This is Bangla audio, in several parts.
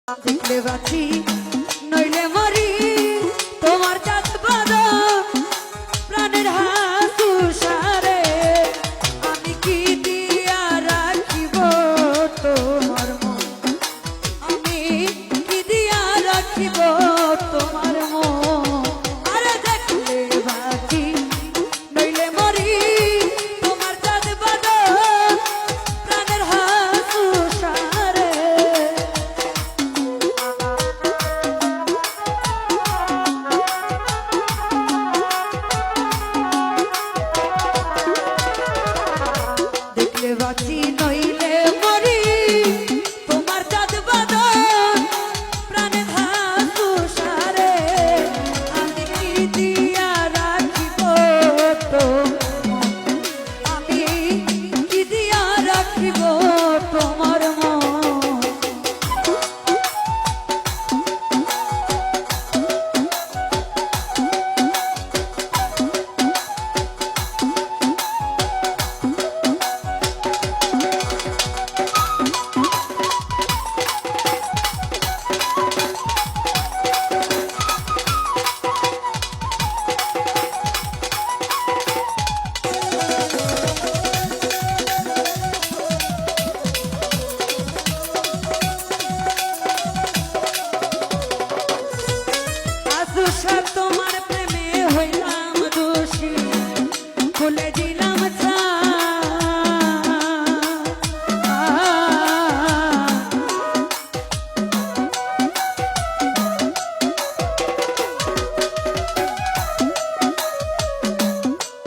দেখলে বাঁচি নইলে মরি তোমার চাঁদ বাঁধা প্রাণের হাসুসারে আমি কি দিয়া রাখিব তোমার মন আমি কি দিয়া রাখিব তোমার মন আরে দেখলে বাঁচি নইলে মরি তোমার চাঁদ বাঁধা প্রাণের হাসুসারে বাঁচি নইলে মরি তোমার চাঁদ বাঁধা প্রাণে হাসুসারে আমি কি দিয়া রাখিব আমি কি দিয়া রাখিব তোমার মন সব তোমার প্রেমে হইলাম দোষী খুলে দিলাম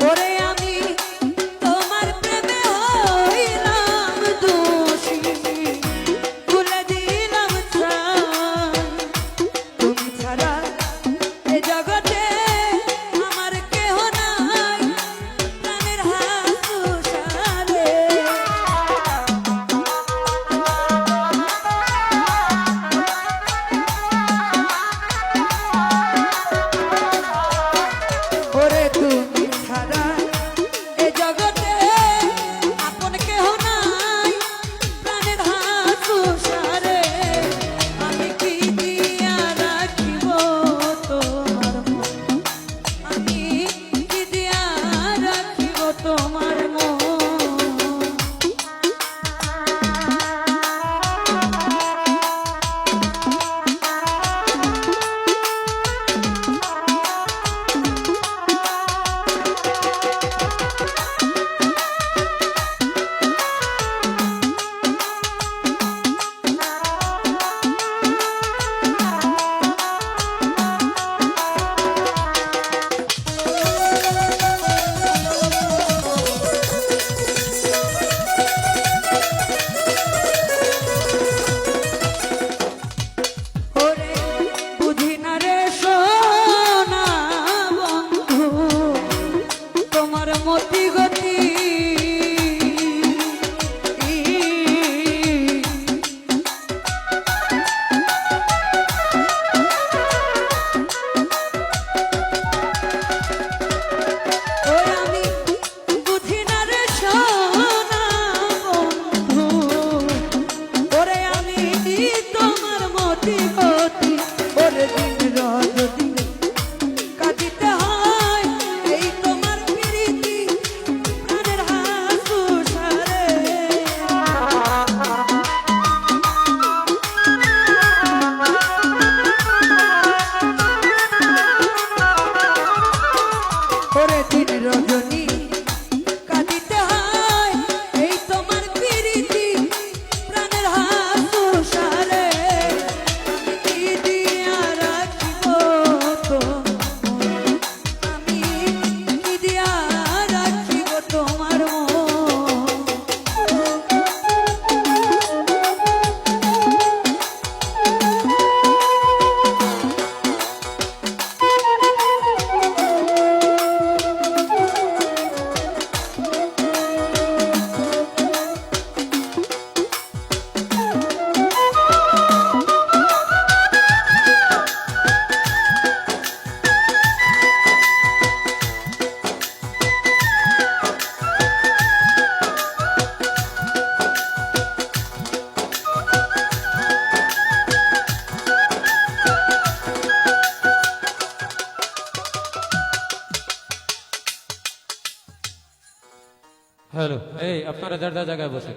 ওরে আমি তোমার প্রেমে হইলাম দোষী খুলে দিলাম তুমি ছাড়া হ্যালো, এই আপনারা যার যার জায়গায় বসে